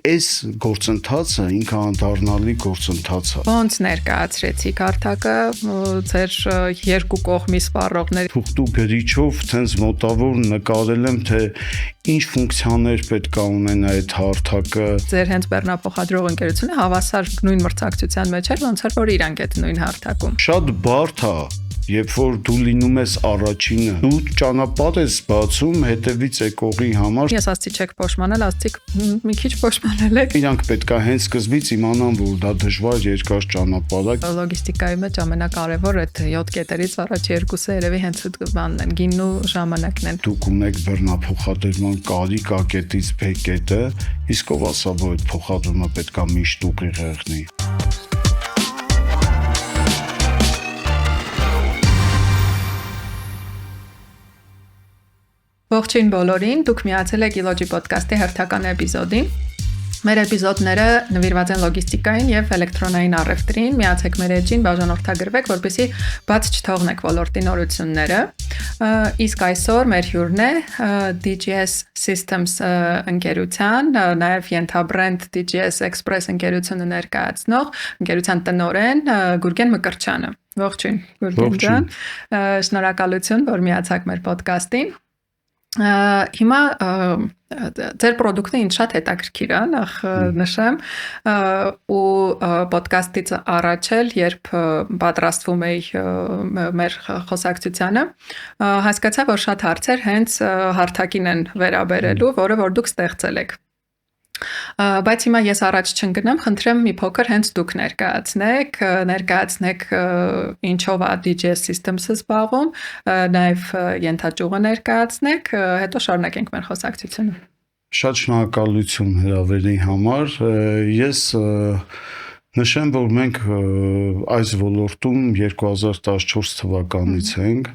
Այս գործընթացը ինքնադառնալի գործընթաց է։ Ոնց ներկայացրեցիք հարթակը ձեր երկու կողմի սպառողների։ Թուղթու գրիչով տենց մոտավոր նկարել եմ, թե ինչ ֆունկցիաներ պետք է ունենա այդ հարթակը։ Ձեր հենց բեռնափոխադրող ընկերությունը հավասար նույն մրցակցության մեջ էր, ոնց որ իրանք այդ նույն հարթակում։ Շատ բարդ է, երբ որ դու լինում ես առաջինը, դու ճանապարհ ես բացում հետևից եկողի համար։ Ես ասացի չեք փոշմանել, ասացիք մի քիչ փոշմանել եք։ Իրանք պետք է հենց սկզբից իմանան, որ դա դժվար երկար ճանապարհ է։ Լոգիստիկայի մեջ ամենակարևոր այդ 7 կետերից առաջ երկուսը երևի հենց այդ բանն են, գինն ու ժամանակն են։ Դուք ունեք բեռնափոխադրման կարիք A կետից B կետը, իսկ ով ասա, որ այդ փոխադրումը պետք է միշտ ուղիղ եղնի։ Ողջույն բոլորին, դուք միացել եք Ilogy podcast-ի հերթական էպիզոդին։ Մեր էպիզոդները նվիրված են լոգիստիկային եւ էլեկտրոնային առևտրին։ Միացեք մեր էջին, բաժանորդագրվեք, որպեսզի բաց չթողնեք ոլորտի նորությունները։ Իսկ այսօր մեր հյուրն է DGS Systems ընկերության, նաեւ ենթաբրենդ DGS Express ընկերությունը ներկայացնող ընկերության տնօրեն Գուրգեն Մկրտչյանը։ Ողջույն, Գուրգեն ջան։ Շնորհակալություն, որ միացաք մեր podcast-ին։ Հիմա ձեր պրոդուկտը ինձ շատ հետաքրքիր է, նախ նշեմ, ու ոդքասթից առաջ էլ, երբ պատրաստվում էի մեր խոսակցությանը, հասկացա, որ շատ հարցեր հենց հարթակին են վերաբերելու, որը որ դուք ստեղծել եք։ Բայց հիմա ես առաջ չընկնեմ, խնդրեմ մի փոքր հենց դուք ներկայացնեք ինչով է DGS Systems-ը զբաղվում, նաև ենթաճյուղը ներկայացնեք, հետո շարունակենք մեր խոսակցությունը։ Շատ շնորհակալություն հրավերի համար։ Ես նշեմ, որ մենք այս ոլորտում 2014 թվականից ենք,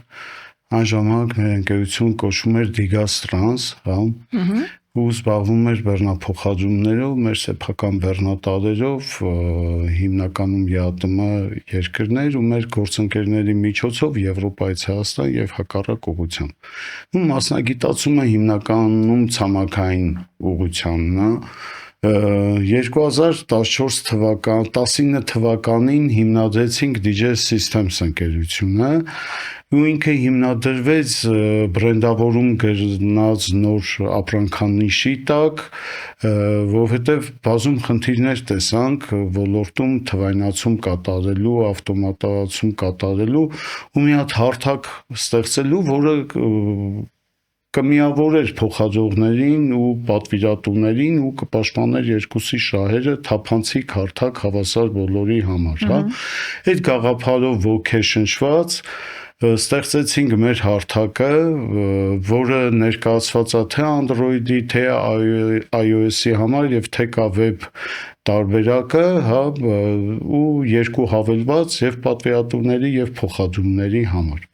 այն ժամանակ մեր ընկերություն կոչվում էր Digas Trans, հա, ու զբաղվում էր բեռնափոխադրումներով, մեր սեփական բեռնատարերով, հիմնականում ԵԱՏՄ երկրներ ու մեր գործընկերների միջոցով Եվրոպայից Հայաստան եւ հակառակ ուղղությամբ։ Ու մասնագիտացումը հիմնականում ցամաքային ուղղությանն է։ 19 թվականին հիմնադրեցինք DGS Systems ընկերությունը, ու ինքը հիմնադրվեց բրենդավորում գնաց նոր ապրանքանիշի տակ, որովհետև բազում խնդիրներ տեսանք ոլորտում թվայնացում կատարելու, ավտոմատизացում կատարելու ու մի հատ հարթակ ստեղծելու, որը կմիավորեր փոխադրողներին ու պատվիրատուներին ու կպաշտպաներ երկուսի շահերը, թափանցիկ հարթակ հավասար բոլորի համար, հա։ Այդ գաղափարով ոգեշնչված ստեղծեցինք մեր հարթակը, որը ներկայացված է թե Android-ի, թե iOS-ի համար եւ թե կա web տարբերակը, հա, ու երկու հավելված եւ պատվիրատուների եւ փոխադրումների համար։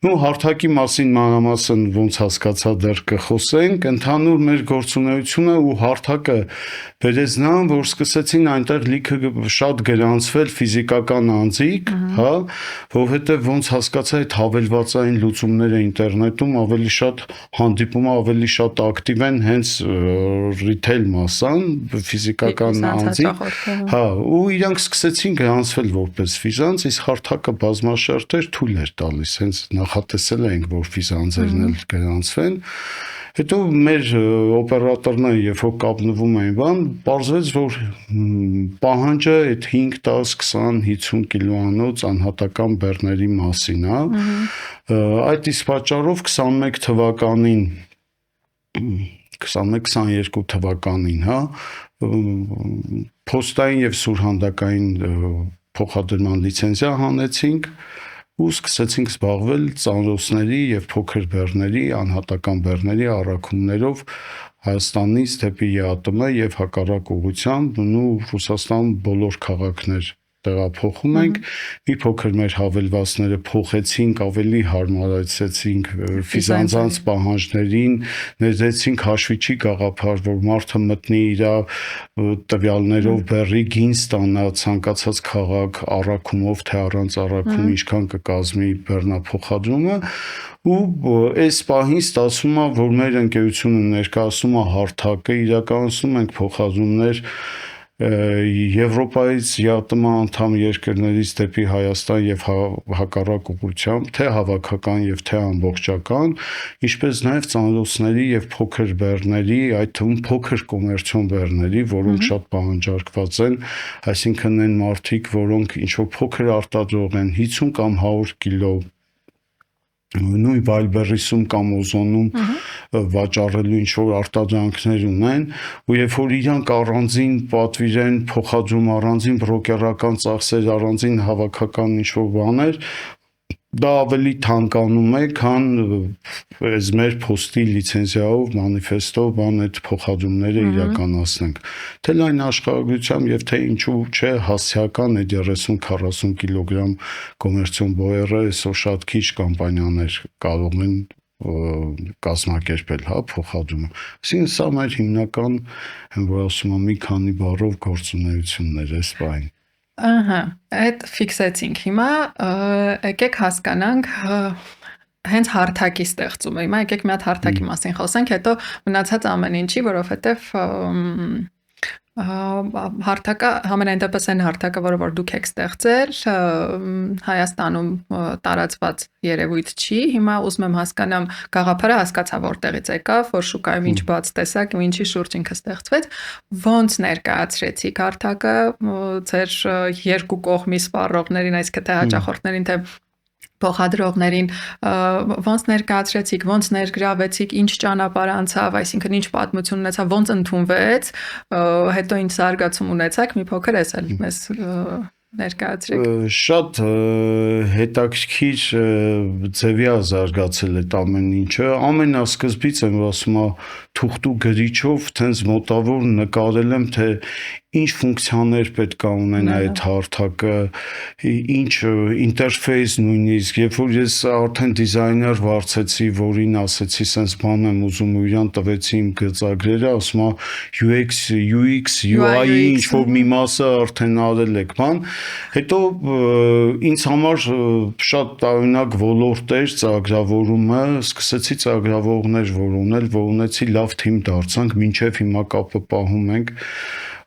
Ու հարթակի մասին մանրամասն ոնց հասկացա դեռ կխոսենք, ընդհանուր մեր գործունեությունը ու հարթակը բերեց նրան, որ սկսեցին այնտեղ լիքը շատ գրանցվել ֆիզիկական անձիկ, հա, որովհետև ոնց հասկացա այդ հավելվածային լուծումները ինտերնետում ավելի շատ հանդիպում, ավելի շատ ակտիվ են հենց retail մասան, ֆիզիկական անձիկ, հա, ու իրանք սկսեցին գրանցվել որպես ֆիզանց, իսկ հարթակը բազմաշերտեր թույլ էր տալիս, հենց նախատեսել ենք, որ ֆիզանձերն էլ գրանցվեն։ Հետո մեր օպերատորները, երբ որ կապնվում էին բան, պարզվեց, որ պահանջը այդ 5, 10, 20, 50 կիլոանոց անհատական բեռների մասին է։ Այդ իսկ պատճառով 21 թվականին 21-22 թվականին, հա, փոստային եւ սուրհանդակային փոխադրման լիցենզիա հանեցինք ու սկսեցինք զբաղվել ծանրոցների եւ փոքր բեռների, անհատական բեռների առաքումներով Հայաստանից դեպի ԵԱՏՄ եւ հակառակ ուղղությամբ ու Ռուսաստան բոլոր քաղաքներ տեղափոխում ենք, մի փոքր մեր հավելվածները փոխեցինք, ավելի հարմարացրեցինք ֆիզանձանց պահանջներին, ներդրեցինք հաշվիչի գաղափար, որ մարդը մտնի իր տվյալներով բեռի գին ստանա ցանկացած քաղաք առաքումով, թե առանց առաքում ինչքան կկազմի բեռնափոխադրումը ու այս պահին ստացվում է, որ մեր ընկերությունը ներկայացնում է հարթակը, իրականացնում ենք փոխադրումներ Եվրոպայից ԵԱՏՄ անդամ երկրներից դեպի Հայաստան եւ հակառակ ուղղությամբ, թե հավաքական եւ թե ամբողջական, ինչպես նաեւ ծանոթների եւ փոքր բեռների, այդ թվում փոքր կոմերցիոն բեռների, որոնք շատ պահանջարկված են, այսինքն այն մարդիկ, որոնք ինչ որ փոքր արտադրող են, 50 կամ 100 կիլո նույն Վայլբերրիսում կամ Օզոնում վաճառելու ինչ որ արտադրանքներ ունեն ու երբ որ իրանք առանձին պատվիրեն փոխադրում առանձին բրոկերական ծախսեր առանձին հավաքական ինչ որ բաներ դա ավելի թանկանում է քան այս մեր փոստի լիցենզիայով մանիֆեստով բան այդ փոխադրումները իրականացնենք թե լայն աշխարհագրությամբ եւ թե ինչու չէ հասցեական այդ 30-40 կիլոգրամ կոմերցիոն բոյերը այսօր շատ քիչ կամպանիաներ կարող են կազմակերպել, հա, փոխադրումը։ Այսինքն սա մեր հիմնական, որ ասում եմ, մի քանի բառով գործունեություններ էս բային։ Ահա, այդ ֆիքսեցինք հիմա, եկեք հասկանանք հենց հարթակի ստեղծումը։ Հիմա եկեք մի հատ հարթակի մասին խոսենք, հետո մնացած ամեն ինչի, որովհետև հարթակը համենայն դեպս այն հարթակը, որը դուք եք ստեղծել, Հայաստանում տարածված երևույթ չի։ Հիմա ուզում եմ հասկանամ, գաղափարը հասկացա որտեղից եկավ, որ շուկայում ինչ բաց տեսակ ու ինչի շուրջ ինքը ստեղծվեց, ոնց ներկայացրեցիք հարթակը ձեր երկու կողմի սպառողներին, այսինքն թե հաճախորդներին, թե փոխադրողներին ոնց ներկայացրեցիք, ոնց ներգրավեցիք, ինչ ճանապարհ անցավ, այսինքն ինչ պատմություն ունեցավ, ոնց ընդունվեց, հետո ինչ զարգացում ունեցաք, մի փոքր էս էլ մեզ ներկայացրեք։ Շատ հետաքրքիր ձևի է զարգացել այդ ամեն ինչը, ամենասկզբից եմ ասում թուղթու գրիչով տենց մոտավոր նկարել եմ, թե ինչ ֆունկցիաներ պետք է ունենա այդ հարթակը, ինչ ինտերֆեյս նույնիսկ, երբ որ ես արդեն դիզայներ վարձեցի, որին ասեցի, սենց բան եմ ուզում ու իրան տվեցի իմ գծագրերը, ասում UX, UI-ի ինչ որ մի մասը արդեն արել եք բան, հետո ինձ համար շատ տարօրինակ ոլորտ էր ծրագրավորումը, սկսեցի ծրագրավորողներ որ ունել, որ ունեցի լավ թիմ դարձանք, մինչև հիմա կապը պահում ենք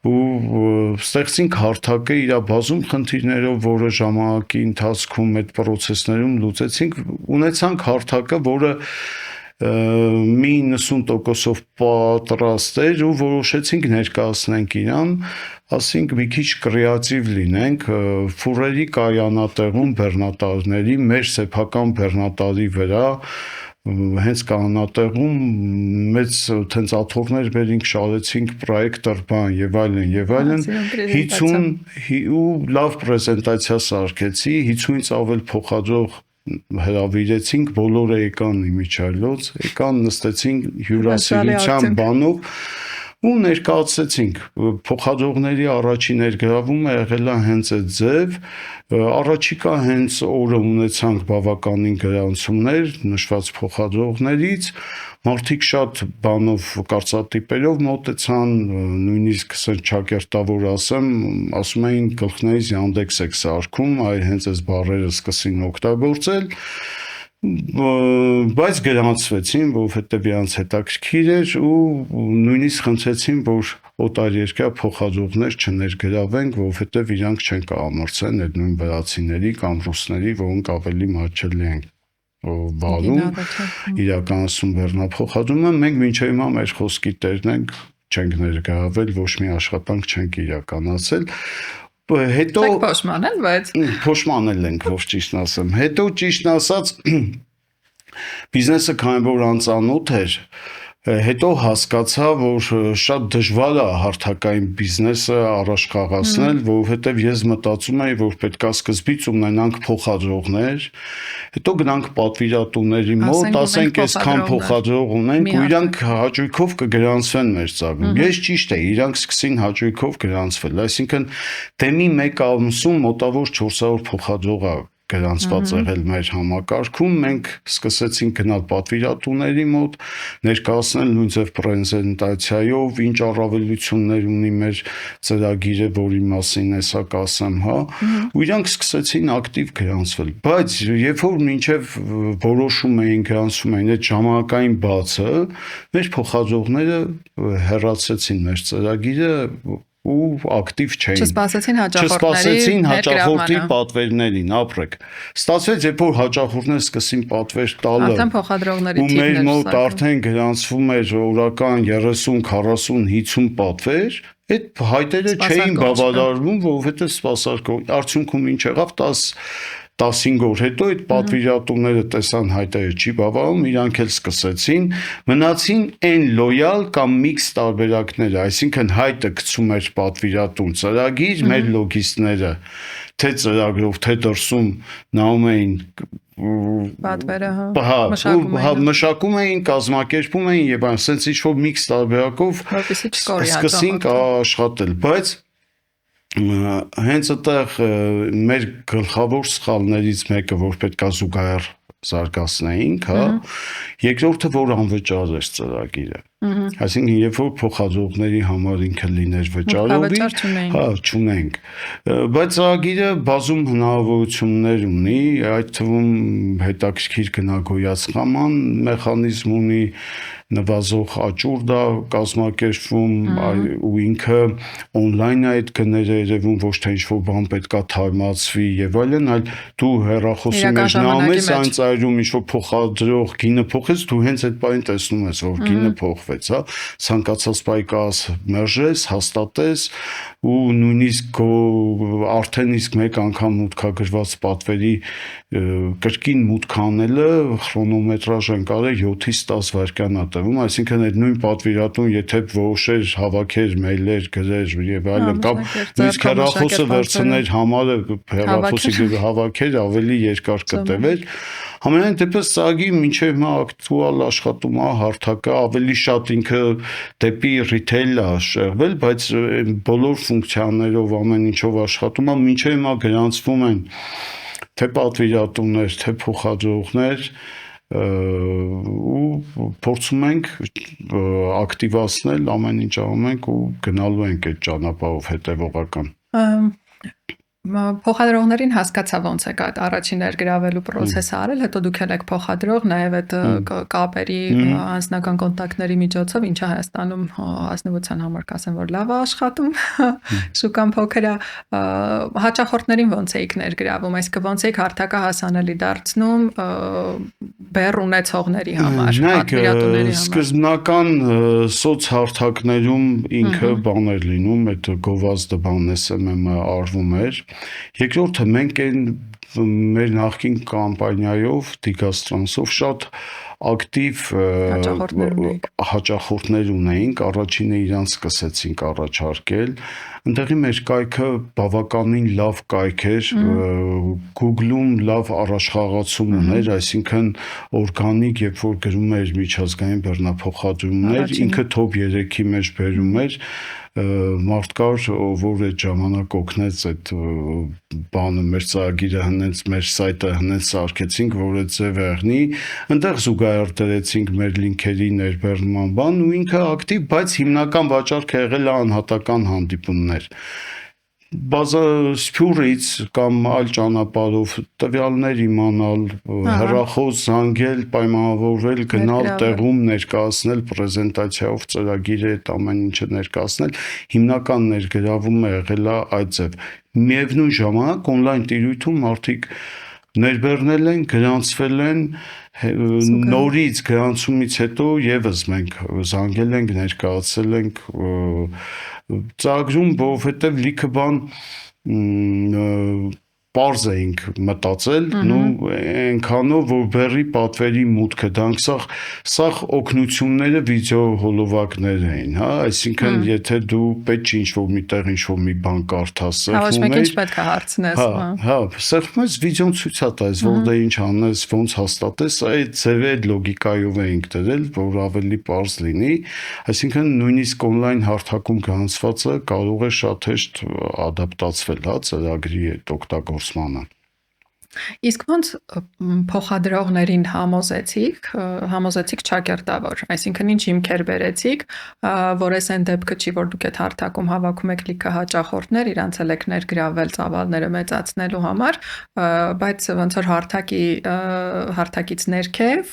ու ստեղծինք հարթակը իր բազում խնդիրներով, որը ժամանակի ընթացքում այդ process-ներում լուծեցինք, ունեցանք հարթակը, որը մի 90%-ով պատրաստ էր ու որոշեցինք ներկայացնենք իրան, ասենք մի քիչ կրեատիվ լինենք, ֆուրերի կայանատեղում բեռնատարների, մեր սեփական բեռնատարի վրա հենց կանանատեղում մեծ տենց աթոռներ բերինք, շարեցինք պրոյեկտոր բան եւ այլն 50 ու լավ պրեզենտացիա սարքեցի 50-ից ավել փոխադրող հրավիրեցինք, բոլորը եկան իմիջիայլոց, եկան նստեցինք հյուրասիրության բանով ու ներկայացրեցինք փոխադրողների առաջին ներգրավումը եղել է հենց այդ ձև առաջիկա հենց օրը ունեցանք բավականին գրանցումներ նշված փոխադրողներից մարդիկ շատ բանով կարծատիպերով մոտեցան նույնիսկ շակերտավոր ասում էին գլխներից Yandex եք սարքում այ հենց այս բառերը սկսին օգտագործել բայց գրանցվեցին, որովհետև իրանց հետաքրքիր էր ու նույնիսկ խնդրեցին, որ օտարերկրյա փոխադրողներ չներգրավենք, որովհետև իրանք չեն կարամրցեն այդ նույն վրացիների կամ ռուսների, որոնք ավելի մատչելի են վարում, իրականացում բեռնափոխադրումը, մենք մինչև հիմա մեր խոսքի տերն ենք, չենք ներգրավել, ոչ մի աշխատանք չենք իրականացել հետո փոշմանել, բայց փոշմանել ենք, ոչ ճիշտն ասեմ։ Հետո ճիշտն ասած բիզնեսը քանի որ անծանոթ էր, Հետո հասկացա, որ շատ դժվար է հարթակային բիզնեսը առաջ խաղացնել, որովհետև ես մտածում էի, որ պետք է սկզբից ունենանք փոխադրողներ, հետո գնանք պատվիրատուների մոտ, ասենք այսքան փոխադրող ունենք ու իրանք հաճույքով կգրանցվեն մեր ծագում։ Ես ճիշտ է, իրանք սկսին հաճույքով գրանցվել, այսինքն դեմի 1 ամսում մոտավոր 400 փոխադրող է գրանցված եղել մեր համակարգում, մենք սկսեցինք գնալ պատվիրատուների մոտ, ներկայացնել նույն ձև պրեզենտացիայով, ինչ առավելություններ ունի մեր ծրագիրը, որի մասին հեսա կասեմ, հա, ու իրանք սկսեցին ակտիվ գրանցվել, բայց երբ որ մինչև որոշում էին գրանցում էին այդ ժամանակային բացը, մեր փոխադրողները հեռացեցին մեր ծրագիրը ու ակտիվ չէին։ Չսպասեցին հաճախորդի պատվերներին, ապրեք։ Ստացվեց, երբ որ հաճախորդները սկսին պատվեր տալը, արդեն փոխադրողների ու մեր մոտ արդեն գրանցվում էր օրական 30, 40, 50 պատվեր, այդ հայտերը չէին բավարարվում, որովհետև սպասարկող արդյունքում ինչ եղավ 15 օր հետո այդ պատվիրատուները տեսան հայտերը չի բավարարում, իրանք էլ սկսեցին, մնացին այն լոյալ կամ միքս տարբերակները, այսինքն հայտը գցում էր պատվիրատուն ծրագիր, մեր լոգիստները թե ծրագրով, թե դրսում նայում էին պատվերը, մշակում էին, կազմակերպում էին եւ այնպես ինչ-որ միքս տարբերակով սկսեցինք աշխատել, բայց հենց այդտեղ մեր գլխավոր սխալներից մեկը, որ պետք է զուգահեռ զարգացնեինք, հա, երկրորդը որ անվճար էր ծրագիրը։ Այսինքն երբ որ փոխադրողների համար ինքը լիներ վճարովի, հա, չունենք։ Բայց ծրագիրը բազում հնարավորություններ ունի, այդ թվում հետաքրքիր գնագոյացման մեխանիզմ ունի, նվազող աճուրդ է կազմակերպվում ու ինքը on-line է այդ գները երևում ոչ թե ինչ-որ բան պետքա թարմացվի եւ այլն, այլ դու հեռախոսի մեջ նայում ես այն ծայրում ինչ-որ փոխադրող գինը փոխեց, դու հենց այդ բանը տեսնում ես, որ գինը փոխվեց, հա, ցանկացած պայքաս մերժես, հաստատես ու նույնիսկ արդեն իսկ մեկ անգամ մուտքագրված պատվերի կրկին մուտք անելը քրոնոմետրաժ են կարել 7-ից 10 վայրկյան է տևում, այսինքն այդ նույն պատվիրատուն եթե որոշեր հավաքեր մեյլեր, գրեր եւ այլն կամ նույնիսկ հեռախոսը վերցներ համարը հեռախոսի հավաքեր ավելի երկար կտևեր, Համենայն դեպս ծրագիրը մինչև հիմա ակտուալ աշխատում է, հարթակ է, ավելի շատ ինքը դեպի ռիթեյլ է շեղվել, բայց բոլոր ֆունկցիաներով ամեն ինչով աշխատում է, մինչև հիմա գրանցվում են թե պատվիրատուներ, թե փոխադրողներ ու փորձում ենք ակտիվացնել ամեն ինչ անում ենք ու գնալու ենք այդ ճանապարհով հետևողական։ Փոխադրողներին հասկացա ոնց է այդ առաջին ներգրավելու process-ը արել, հետո դուք եք փոխադրող, նաև այդ կապերի անձնական կոնտակտների միջոցով, ինչը Հայաստանում ազնվության համար կասեմ, որ լավ է աշխատում, շուկան փոքր է, հաճախորդներին ոնց էիք ներգրավում, այսինքն ոնց էիք հարթակը հասանելի դարձնում բեռ ունեցողների համար, պատվիրատուների համար։ Սկզբնական սոցհարթակներում ինքը բաներ լինում, այդ գովազդը բանն SMM-ը արվում էր։ Երկրորդը մենք մեր նախկին կամպանիայով Դիգաստրանսով շատ ակտիվ հաճախորդներ ունեինք, առաջինը իրանց սկսեցինք առաջարկել, ընդեղի մեր կայքը բավականին լավ կայք էր, Google-ում լավ առաջխաղացում ուներ, այսինքն օրգանիկ, երբ որ գրում էր միջազգային բեռնափոխադրումներ, ինքը top 3-ի մեջ բերում էր, մարդ կար, որ այդ ժամանակ օգնեց այդ բանը մեր ծրագիրը հնենց մեր սայթը հնենց սարքեցինք, որ այդ ձև եղնի, այնտեղ զուգահեռ դրեցինք մեր լինքերի ներբեռնման բան ու ինքը ակտիվ, բայց հիմնական վաճառքը եղել է անհատական հանդիպումներ։ Սփյուռից կամ այլ ճանապարհով տվյալներ իմանալ, հեռախոս զանգել, պայմանավորվել, գնալ տեղում ներկայացնել պրեզենտացիայով ծրագիրը այդ ամեն ինչը ներկայացնել, հիմնական ներգրավումը եղել է այդ ձև։ Միևնույն ժամանակ on-line տիրույթում մարդիկ ներբեռնել են, գրանցվել են, նորից գրանցումից հետո եւս մենք զանգել ենք, ներկայացել ենք ծրագրում, որովհետև լիքը բան պարզ էինք մտածել, ու այնքանով, որ բերի պատվերի մուտքը դանք սա օգնությունները վիդեո հոլովակներ էին, հա, այսինքն եթե դու պետք չի ինչ-որ միտեղ ինչ-որ մի բան կարդաս, սեղմում ես, պետք է հարցնես, հա, սեղմում ես վիդեոն ցույց է տալիս, որ դե ինչ անես, ոնց հաստատես, այդ ձևի այդ լոգիկայով էինք դրել, որ ավելի պարզ լինի, այսինքն նույնիսկ on-line հարթակում գրանցվածը կարող է շատ հեշտ ադապտացվել, հա, ծրագրի այդ օգտագործմանը։ Իսկ ոնց փոխադրողներին համոզեցիք ճակերտավոր, այսինքն ինչ հիմքեր բերեցիք, որ այս այն դեպքը չի, որ դուք այդ հարթակում հավաքում եք լիքը հաճախորդներ, իրանց էլեկներ գրավել, ծավալները մեծացնելու համար, բայց ոնց որ հարթակից ներքև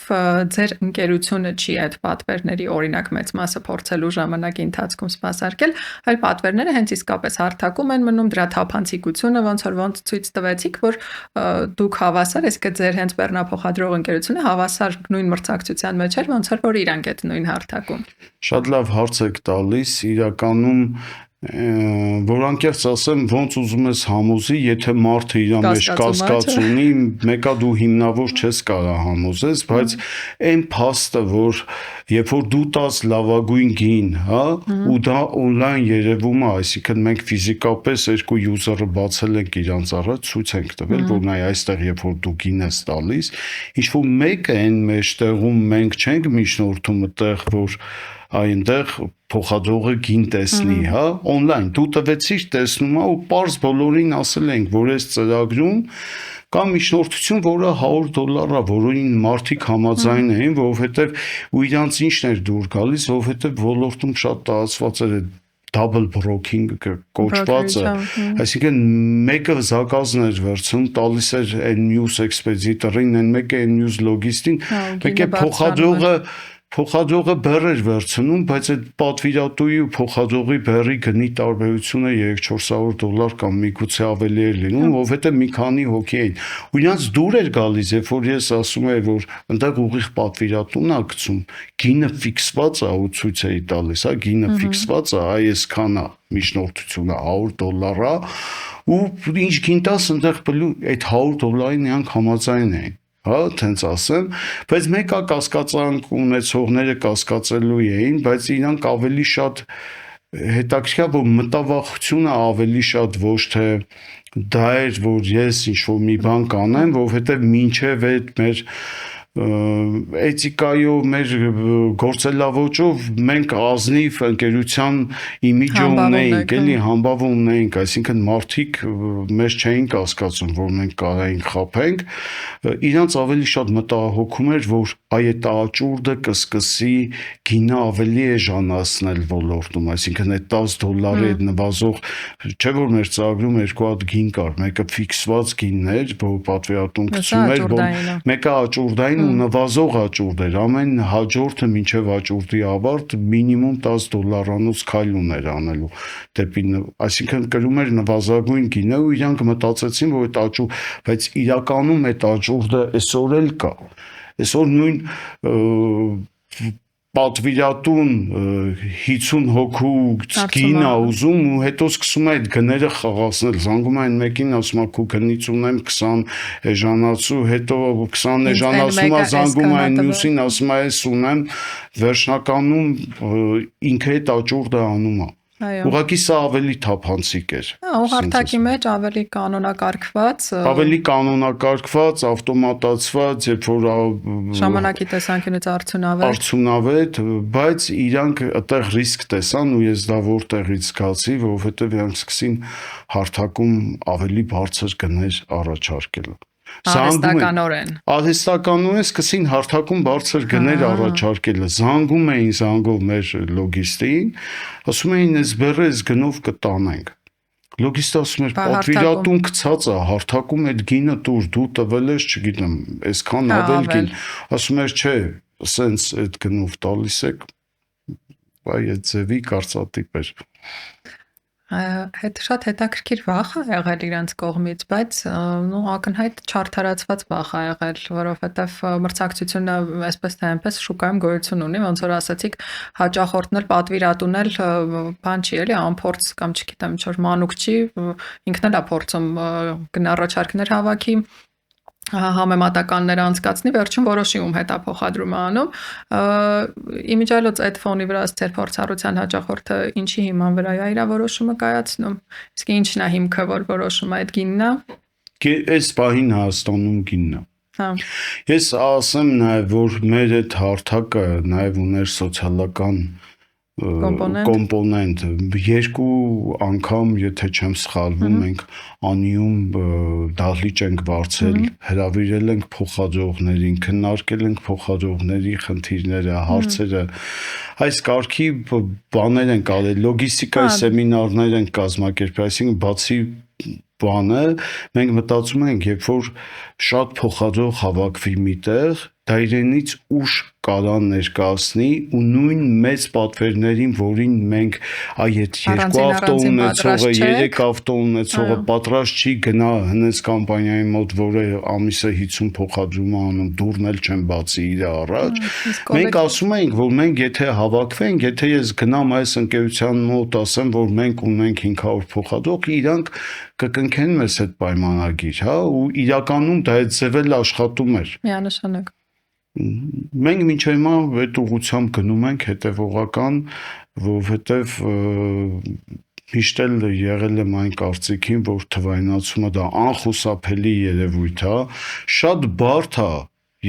ձեր ընկերությունը չի այդ պատվերների օրինակ մեծ մասը փորձելու ժամանակի ընթացքում սպասարկել, այլ պատվերները հենց իսկապես հարթակում են մնում, դրա թափանցիկությունը ոնց ցույց տվեցիք, որ դուք հավասար, իսկ ձեր հենց բեռնափոխադրող ընկերությունը հավասար նույն մրցակցության մեջ էր, ոնց որ իրանք այդ նույն հարթակում։ Շատ լավ հարց եք տալիս, իրականում որ անկեղծ ասեմ, ոնց ուզում ես համոզի, եթե մարդը իր մեջ կասկած ունի, մեկա դու հիմնավոր չես կարող համոզես, բայց այն փաստը, որ երբ որ դու տաս լավագույն գին, հա, ու դա on-line երևում է, այսինքն մենք ֆիզիկապես երկու user-ը բացել ենք իրանց առաջ, ցույց ենք տվել, որ նայ այստեղ երբ որ դու գին ես տալիս, ինչ որ մեկը այն մեջտեղում մենք չենք միջնորդում այդտեղ, որ այնտեղ փոխադրողը գին տեսնի, հա, on-line դու տվեցիր տեսնում է ու պարզ բոլորին ասել ենք, որ այս ծրագրում կա միջնորդություն, որը $100 է, որին մարդիկ համաձայն էին, որովհետև ու իրանց ինչն էր դուր գալիս, որովհետև ոլորտում շատ տարածված էր double broking կոչվածը, այսինքն մեկը զակազն էր վերցնում, տալիս էր այն news expeditor-ին, այն մեկը այն news logist-ին, մեկը փոխադրողը բեռ էր վերցնում, բայց այդ պատվիրատուի ու փոխադրողի բեռի գնի տարբերությունը $300-400 կամ միգուցե ավելի էր լինում, որովհետև մի քանի հոգի էին։ Ու իրանց դուր էր գալիս, երբ որ ես ասում եմ, որ այնտեղ ուղիղ պատվիրատուն ա գցում, գինը ֆիքսված է ու ցույց էի տալիս, հա, գինը ֆիքսված է, այսքան է միջնորդությունը $100 է, ու ինչ գին տաս այնտեղ այդ $100-ին իրանք համաձայն էին։ Հա, տենց ասեմ, բայց մեկը կասկածանք ունեցողները կասկածելու էին, բայց իրանք ավելի շատ հետաքրքիր, որ մտավախությունը ավելի շատ ոչ թե դա էր, որ ես ինչ-որ մի բան կանեմ, որովհետև մինչև այդ մեր էթիկայով, մեր գործելավոճով մենք ազնիվ ընկերության իմիջը ունեինք, էլի համբավում ունեինք, այսինքն մարդիկ մեզ չէին կասկածում, որ մենք կարայինք խաբենք, իրանց ավելի շատ մտահոգում էր, որ այդ աճուրդը կսկսի գինը ավելի էժանացնել ոլորտում, այսինքն այդ $10 այդ նվազող, չէ որ մեր ծրագրում երկու հատ գին կար, մեկը ֆիքսված գինն էր, որ պատվիրատուն գցում էր, մեկը աճուրդային ու նվազող աճուրդ էր, ամեն հաջորդը մինչև աճուրդի ավարտ մինիմում $10-անոց քայլ ուներ անելու դեպի, այսինքն կրում էր նվազագույն գինը ու իրանք մտածեցին, որ այդ աճուրդ, բայց իրականում այդ աճուրդը այսօր էլ կա, այսօր նույն պատվիրատուն 50 հոգու գին ա ուզում ու հետո սկսում է այդ գները խաղացնել, զանգում է այն մեկին, ասում է քո գնից ունեմ 20 էժանացու, հետո 20 էժանացում է զանգում է այն մյուսին, ասում է ես ունեմ, վերջնականում ինքը այդ աճուրդը անում է։ Ուղղակի սա ավելի թափանցիկ էր։ Ու հարթակի մեջ ավելի կանոնակարգված, ավտոմատացված, երբ որ ժամանակի տեսանկյունից արդյունավետ, բայց իրանք այդտեղ ռիսկ տեսան ու ես դա որտեղից զգացի, որովհետև իրանք սկսին հարթակում ավելի բարձր գներ առաջարկել։ Արհեստականորեն սկսին հարթակում բարձր գներ առաջարկելը, զանգում էին զանգով մեր լոգիստին, ասում էին այս բեռը այս գնով կտանենք։ Լոգիստը ասում էր պատվիրատուն գցած է, հարթակում այդ գինը դու տվել ես, չգիտեմ, այսքան ավել գին, ասում էր չէ, սենց այդ գնով տալիս եք, այ այդ ձևի կարծատիպ էր։ Շատ հետաքրքիր վախ է եղել իրենց կողմից, բայց ակնհայտ չարդարացված վախ է եղել, որովհետև մրցակցությունը այսպես թե այնպես շուկայում գոյություն ունի, ոնց որ ասացիք, հաճախորդն էլ պատվիրատուն էլ բան չի էլի, անփորձ կամ չգիտեմ, ինչ որ մանուկ չի, ինքն էլ է փորձում գնառաջարկներ հավաքի, համեմատականներ անցկացնի, վերջում որոշի ում հետ է փոխադրումը անում։ Իմիջիայլոց այդ ֆոնի վրա ձեր փորձառության հաճախորդը ինչի հիման վրա է իր որոշումը կայացնում։ Իսկ ինչն է հիմքը, որ որոշումը այդ գինն է։ Այս պահին Հայաստանում գինն է։ Հա։ Ես ասեմ նաև, որ մեր այդ հարթակը նաև ուներ սոցիալական կոմպոնենտ, երկու անգամ, եթե չեմ սխալվում, մենք անիում դահլիճ ենք վարձել, հրավիրել ենք փոխադրողներին, քննարկել ենք փոխադրողների խնդիրները, հարցերը, այս կարգի բաներ ենք արել, լոգիստիկայի սեմինարներ ենք կազմակերպել, այսինքն բացի բանը, մենք մտածում ենք, երբ որ շատ փոխադրող հավաքվի միտեղ, դա իրենից ուշ կարա ներկայացնի ու նույն մեծ պատվերներին, որին մենք այդ 2 ավտո ունեցողը, 3 ավտո ունեցողը պատրաստ չի գնա հնես կամպանիայի մոտ, որը ամիսը 50 փոխադրում անում, դուրն էլ չեն բացի իր առաջ։ Մենք ասում ենք, որ մենք եթե հավաքվենք, եթե ես գնամ այս ընկերության մոտ, ասեմ, որ մենք ունենք 500 փոխադրող, իրանք կկնքեն մեզ այդ պայմանագիր, հա, ու իրականում դա այդ ձևել աշխատում էր։ Միանշանակ։ Մենք մինչ հիմա այդ ուղղությամբ գնում ենք հետևողական, որովհետև միշտ էլ եղել եմ այն կարծիքին, որ թվայնացումը դա անխուսափելի երևույթ է, շատ բարդ է,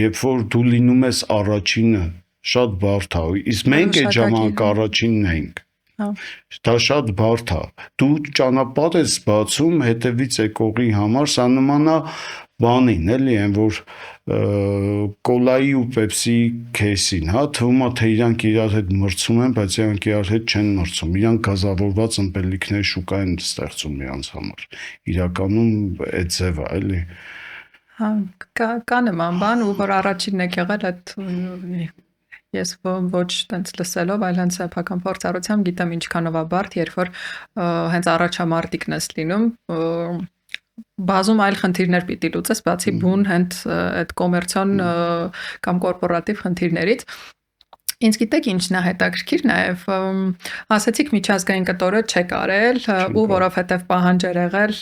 երբ որ դու լինում ես առաջինը, շատ բարդ է, իսկ մենք այդ ժամանակ առաջինն ենք։ Դա շատ բարդ է։ Դու ճանապարհ ես բացում հետևից եկողի համար, սա նման է բանին, էլի, այն որ կոլայի ու պեպսի քեյսին, հա, թվում է թե իրանք իրար հետ մրցում են, բայց իրանք իրար հետ չեն մրցում, իրանք գազավորված ըմպելիքներ շուկա են ստեղծում իրանց համար, իրականում այդ ձև է, էլի։ Հա, կա նման բան, ու որ առաջինն եք եղել այդ ես ոչ տենց լսելով, այլ հենց սեփական փորձառությամբ գիտեմ ինչքանով է բարդ, երբ որ հենց առաջամարտիկն ես լինում, բազում այլ խնդիրներ պիտի լուծես, բացի բուն հենց այդ կոմերցիոն կամ կորպորատիվ խնդիրներից։ Ինձ գիտեք ինչն է հետաքրքիր նաև, ասացիք միջազգային կտորը չեք արել, ու որովհետև պահանջ էր եղել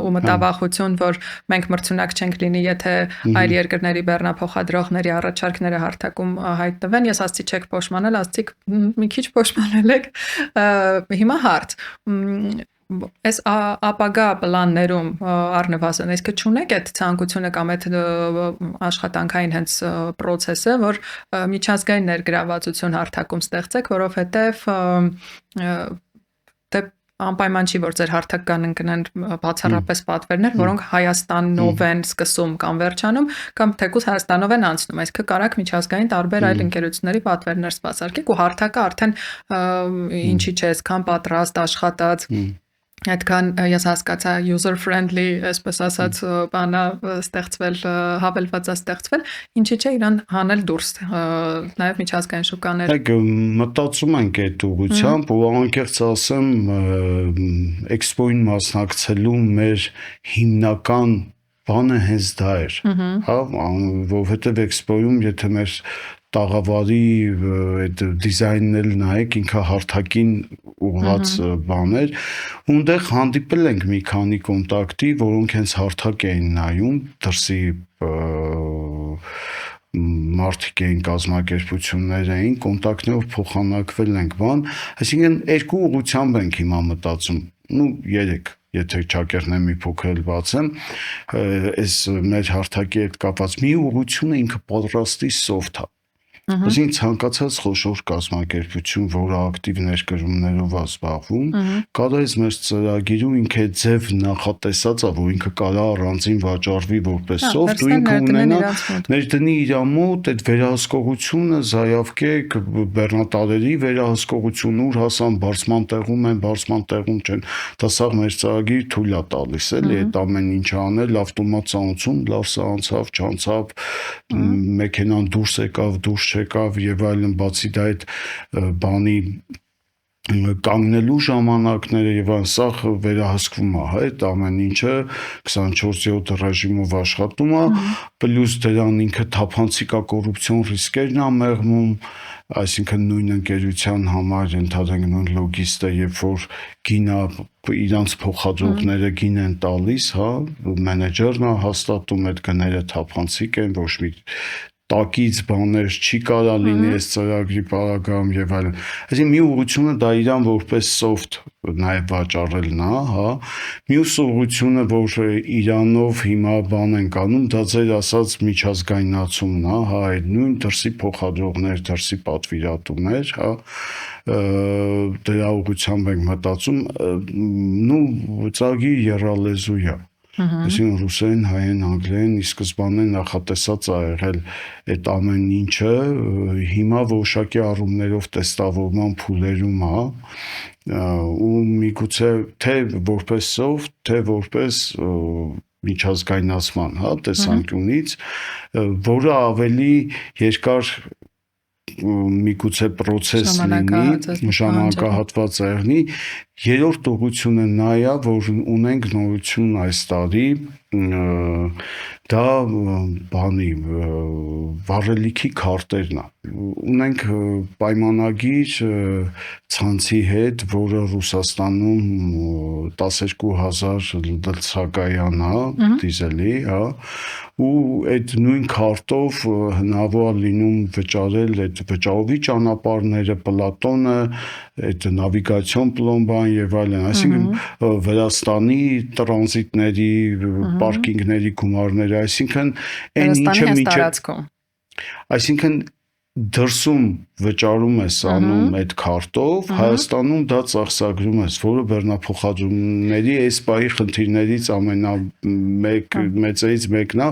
ու մտավախություն, որ մենք մրցունակ չենք լինի, եթե այլ երկրների բեռնափոխադրողների առաջարկները հարթակում հայտնվեն, ես ասացի չեք փոշմանել, ասացիք մի քիչ փոշմանել եք, հիմա հարց Այս ապագա պլաններում առնվազն, իսկ չունեք այդ ցանկությունը կամ այդ աշխատանքային հենց process-ը, որ միջազգային ներգրավվածություն հարթակում ստեղծեք, որովհետև դե անպայման չի, որ ձեր հարթակ կան բացառապես պատվերներ, որոնք Հայաստանով են սկսում կամ վերջանում, կամ թեկուզ Հայաստանով են անցնում, այսինքն կարաք միջազգային տարբեր այլ ընկերությունների պատվերներ սպասարկեք ու հարթակը արդեն ինչի չէ, այսքան պատրաստ աշխատած Այդքան ես հասկացա user friendly, այսպես ասած, բանա ստեղծվել, հավելվածա ստեղծվել, ինչի՞ չէ իրան հանել դուրս, նաև միջազգային շուկաներ։ Այո, մտածում ենք այդ ուղղությամբ ու անկեղծ ասեմ, էքսպոին մասնակցելու մեր հիմնական բանը հենց դա էր, հա, որովհետև էքսպոյում եթե մեր տաղավարի այդ դիզայնն էլ նայեք, ինքը հարթակին ուղղված բաներ, ունդեղ հանդիպել ենք մի քանի կոնտակտի, որոնք հենց հարթակ էին նայում, դրսի մարդիկ էին, կազմակերպություններ էին, կոնտակտներով փոխանակվել ենք բան, այսինքն երկու ուղղությամբ ենք հիմա մտածում, երեք եթե ճակերտներ մի փոքր էլ բացեմ, այս մեր հարթակի հետ կապված մի ուղղությունը ինքը պատրաստի soft է։ Այսինքն ցանկացած խոշոր կազմակերպություն, որը ակտիվ ներկրումներով է զբաղվում, կարա այս մեր ծրագիրում ինքը ձև նախատեսած է, որ ինքը կարա առանձին վաճառվի որպես soft ու ինքը ունենա ներդնի իր մոտ այդ վերահսկողությունը, զայավկեք բեռնատարերի վերահսկողություն, ուր հասան բարձման տեղում են, բարձման տեղում չեն, դա սա մեր ծրագիր թույլ է տալիս, էլի այդ ամեն ինչ անել, ավտոմատ ծանոթություն, լավ սա անցավ, չանցավ, մեքենան դուրս եկավ, դուրս եկավ եւ այլն, բացի դա այդ բանի կանգնելու ժամանակները եւ սա վերահսկվում է, այդ ամեն ինչը 24/7 ռեժիմով աշխատում է, պլյուս դրան ինքը թափանցիկ է կոռուպցիոն ռիսկերն է մեղմում, այսինքն նույն ընկերության համար ընդհանրեն նույն լոգիստը, երբ որ գինը իրանց փոխադրողները գին են տալիս, հա, մենեջերն է հաստատում այդ գները թափանցիկ են, ոչ մի տակից բաներ չի կարա լինի այս ծրագրի պարագայում եւ այլն։ Այսինքն մի ուղղությունը դա իրան որպես soft նաեւ վաճառելն է, հա։ Մյուս ուղղությունը, որ իրանով հիմա բան են կանում, դա ձեր ասած միջազգայնացումն է, հա, այդ նույն դրսի փոխադրողներ, դրսի պատվիրատուներ, հա, դրա ուղղությամբ ենք մտածում, ծրագի եռալեզու է։ Այսինքն ռուսերեն, հայերեն, անգլերեն ի սկզբանե նախատեսած է եղել այդ ամեն ինչը, հիմա որոշակի առումներով տեստավորման փուլերում է, ու միգուցե թե որպես soft, թե որպես միջազգայնացման, հա, տեսանկյունից, որը ավելի երկար միգուցե process լինի, ժամանակահատված եղնի, երրորդ ուղղությունը նա է, որ ունենք նորություն այս տարի, դա բանի վառելիքի քարտերն է։ Ունենք պայմանագիր ցանցի հետ, որը Ռուսաստանում 12000 լցակայան է դիզելի, հա, ու այդ նույն քարտով հնարավոր է լինում վճարել այդ վճարովի ճանապարհները, պլատոնը, այդ նավիգացիոն պլոմբան եւ այլն, այսինքն Վրաստանի տրանզիտների, պարկինգների գումարները, այսինքն այն ինչը միջև, այսինքն դրսում վճարում ես անում այդ քարտով, Հայաստանում դա ծախսագրում ես, որը բեռնափոխադրումների այս պահի խնդիրներից մեծերից մեկն է,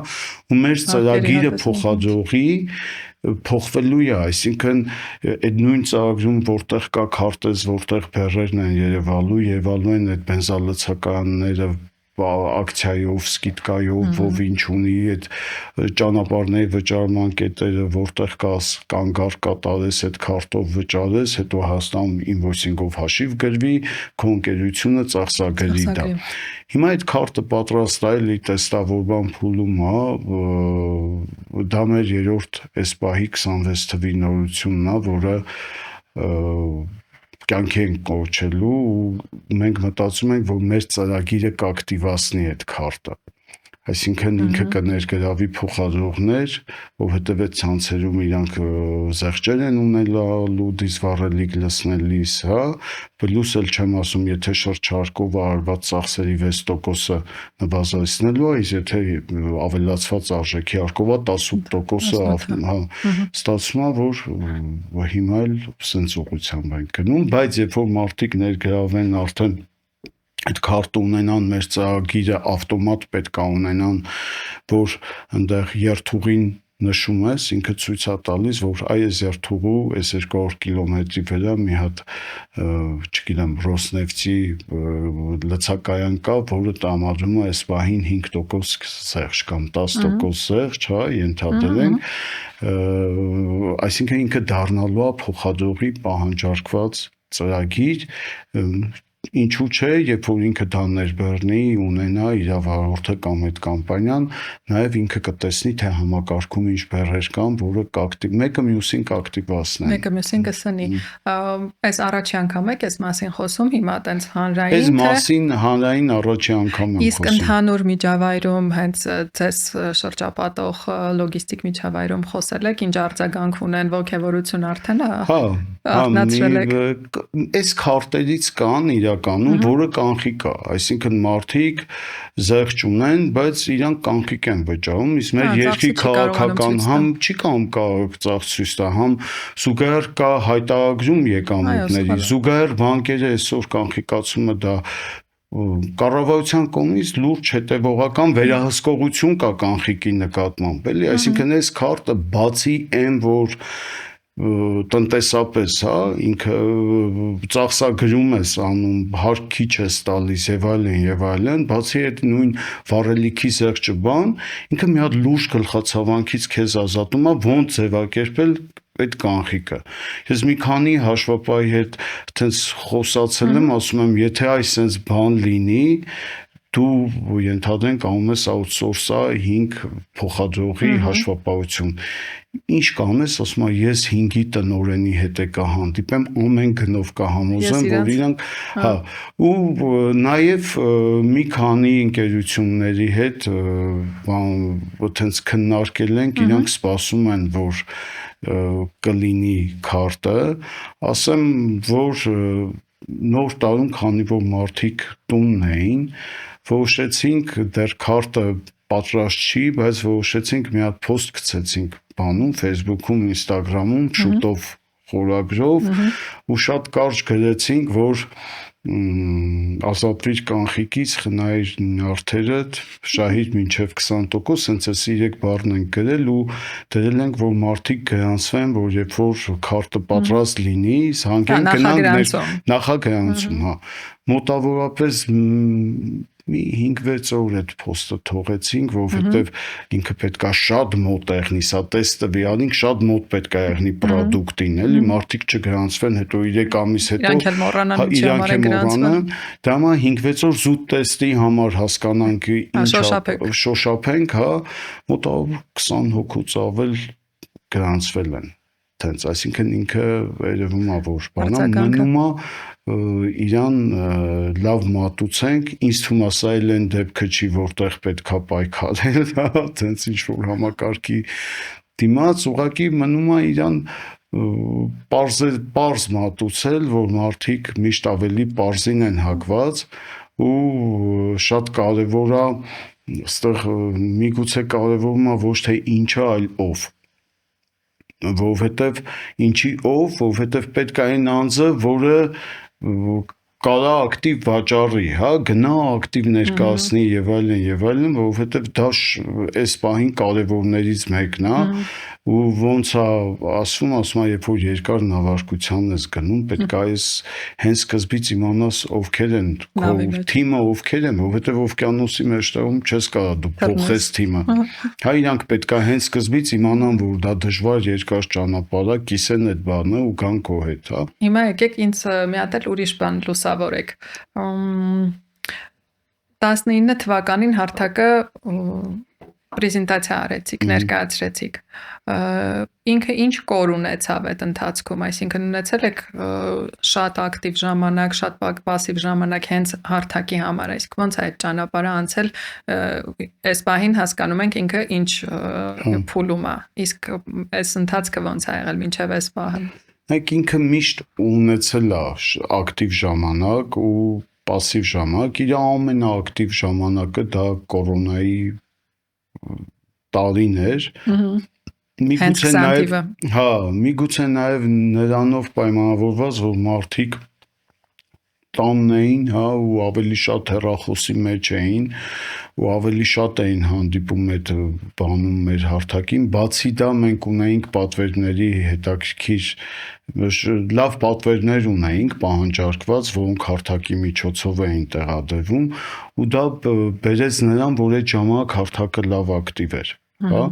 ու մեր ծրագիրը փոխադրողի փոխվելու է, այսինքն այդ նույն ծրագրում որտեղ կա քարտեզ, որտեղ բեռերն են երևալու են այդ բենզալցակայանները ակցիայով, սկիդկայով, ով ինչ ունի այդ ճանապարհների վճարման կետերը, որտեղ կանգար կատարես այդ քարտով վճարես, հետո Հայաստանում ինվոյսինգով հաշիվ գրվի, քո ընկերությունը ծախսագրի դա։ Հիմա այդ քարտը պատրաստել է տեստավորման փուլում է, դա մեր երրորդ այս պահի 26 թվի նորությունն է, որը կյանքի ենք կոչելու ու մենք մտածում ենք, որ մեր ծրագիրը կակտիվացնի այդ քարտը, այսինքն ինքը կներգրավի փոխադրողներ, որովհետև այդ ցանցերում իրանք զեղչեր են ունենալու դիզվառելիք լցնելիս, հա, պլյուս էլ չեմ ասում, եթե շրջարկով արված ծախսերի 6%-ը նվազեցնելու է, իսկ եթե ավելացված արժեքի արկով է 18%-ը, հա, ստացվում է, որ հիմա էլ սենց ուղղությամբ ենք գնում, բայց երբ որ մարդիկ ներգրավեն արդեն այդ քարտը ունենան, մեր ծրագիրը ավտոմատ պետք է ունենան, որ այնտեղ երթուղին նշում ես, ինքը ցույց է տալիս, որ այս երթուղու այս 200 կիլոմետրի վրա մի հատ, չգիտեմ, Ռոսնեֆտի լցակայան կա, որը տրամադրում է այս պահին 5% զեղչ կամ 10% զեղչ, հա, ենթադրել են, այսինքն ինքը դառնալու է փոխադրողի պահանջարկված ծրագիր, ինչու՞ չէ, երբ որ ինքը դա ներբեռնի, ունենա իր վարորդը կամ այդ կամպանիան, նաև ինքը կտեսնի, թե համակարգում ինչ բեռեր կան, որը մեկը մյուսին կակտիվացնեն։ Մեկը մյուսին կսնի։ Այս առաջի անգամ եք այս մասին խոսում, հիմա տենց հանրային, Այս մասին հանրային առաջի անգամ եմ խոսում։ Իսկ ընդհանուր միջավայրում հենց ձեզ շրջապատող լոգիստիկ միջավայրում խոսել եք, ինչ արձագանք ունեն, ոգևորություն արդեն արթնացրել եք։ Այս քարտերից կան իրականում, որը կանխիկ է, այսինքն մարդիկ զեղչ ունեն, բայց իրանք կանխիկ են վճարում, իսկ մեր երկրի քաղաքական համ չի կարող ծախս ցույց տա, համ զուգահեռ կա հայտարարում եկամուտների, զուգահեռ բանկերը այսօր կանխիկացումը դա կառավարության կողմից լուրջ հետևողական վերահսկողություն կա կանխիկի նկատմամբ, էլի, այսինքն այս քարտը բացի այն, որ տնտեսապես, հա, ինքը ծախսագրում ես անում, հարկ քիչ ես տալիս եւ այլն, բացի այդ նույն վառելիքի զեղչը բան, ինքը մի հատ լուրջ գլխացավանքից քեզ ազատում է, ոնց ձևակերպել այդ կանխիկը։ Ես մի քանի հաշվապահի հետ այդպես խոսացել եմ, ասում եմ, եթե այսպես բան լինի, դու ենթադրենք անում ես outsource-ա 5 փոխադրողի հաշվապահություն։ Ինչ կանես, ասում եմ, ես 5-ի տնօրենի հետ կհանդիպեմ, ամեն գնով կհամոզեմ, որ իրանք, հա, ու նաև մի քանի ընկերությունների հետ այդպես քննարկել ենք, իրանք սպասում են, որ կլինի քարտը, ասեմ, որ նոր տարում, քանի որ մարդիկ տունն էին, որոշեցինք դեռ քարտը պատրաստ չի, բայց որոշեցինք մի հատ post գցեցինք բանում, Facebook-ում, Instagram-ում, շուտով խորագրով ու շատ կարճ գրեցինք, որ ազատվիր կանխիկից, խնայիր նյարդերդ, շահիր մինչև 20%, սենց էս 3 բառն ենք գրել ու դրել ենք, որ մարդիկ գրանցվեն, որ երբ որ քարտը պատրաստ լինի, հանգեն գնան նախագրանցում, հա, մոտավորապես մի 5-6 օր այդ post-ը թողեցինք, որովհետև ինքը պետքա շատ մոտ եղնի, սա տեստը վիարինք շատ մոտ պետքա եղնի product-ին, էլի, մարդիկ չգրանցվեն, հետո 3 ամիս հետո իրանք էլ մոռանան, ինչի համար են գրանցվել։ Դա մա 5-6 օր զուտ տեստի համար հասկանանք ինչ շոշափենք, հա, մոտավոր 20 հոգուց ավել գրանցվել են։ Տենց, այսինքն ինքը երևում է որ բանա մնում է իրան լավ մատուցենք, ինձ թվում է սա էլ այն դեպքը չի, որտեղ պետքա պայքարել, տենց ինչ որ համակարգի դիմաց, ուղղակի մնում է իրան պարզ մատուցել, որ մարդիկ միշտ ավելի պարզին են հակված ու շատ կարևոր է, այստեղ միգուցե կարևորում է ոչ թե ինչը, այլ ով, որովհետև ինչի ով, որովհետև պետք է այն անձը, որը կարա ակտիվ վաճառի, հա, գնա ակտիվ ներկայացնի եւ այլն, որովհետեւ դա այս պահին կարևորներից մեկն է ու ոնց է ասում, երբ որ երկար նավարկության ես գնում, պետք է այս հենց սկզբից իմանաս ովքեր են, քո թիմը ովքեր են, որովհետեւ օվկիանոսի մեջտեղում չես կարա դու փոխես թիմը։ Հա, իրանք պետք է հենց սկզբից իմանան, որ դա դժվար երկար ճանապարհ է, կիսեն այդ բանը ու գան քո հետ, հա։ Հիմա եկեք ինձ մի հատ էլ ուրիշ բան լուսավորեք։ 19 թվականին հարթակը պրեզենտացիա արեցիք, ներկայացրեցիք։ Ինքը ինչ կոր ունեցավ այդ ընթացքում, այսինքն ունեցել եք շատ ակտիվ ժամանակ, շատ պասիվ ժամանակ հենց հարթակի համար, այսինքն ոնց է այդ ճանապարհը անցել, այս պահին հասկանում ենք ինքը ինչ փուլում է, իսկ այս ընթացքը ոնց է եղել մինչև այս պահը։ Նայեք ինքը միշտ ունեցել է ակտիվ ժամանակ ու պասիվ ժամանակ, իր ամենաակտիվ ժամանակը դա կորոնայի տարին էր, միգուցե նաև նրանով պայմանավորված, որ մարդիկ տանն էին, հա, ու ավելի շատ հեռախոսի մեջ էին ու ավելի շատ էին հանդիպում այդ բանում մեր հարթակին, բացի դա մենք ունեինք պատվերների հետաքրքիր լավ պատվերներ ունեինք պահանջարկված, որոնք հարթակի միջոցով էին տեղադրվում ու դա բերեց նրան, որ այդ ժամանակ հարթակը լավ ակտիվ էր, հա,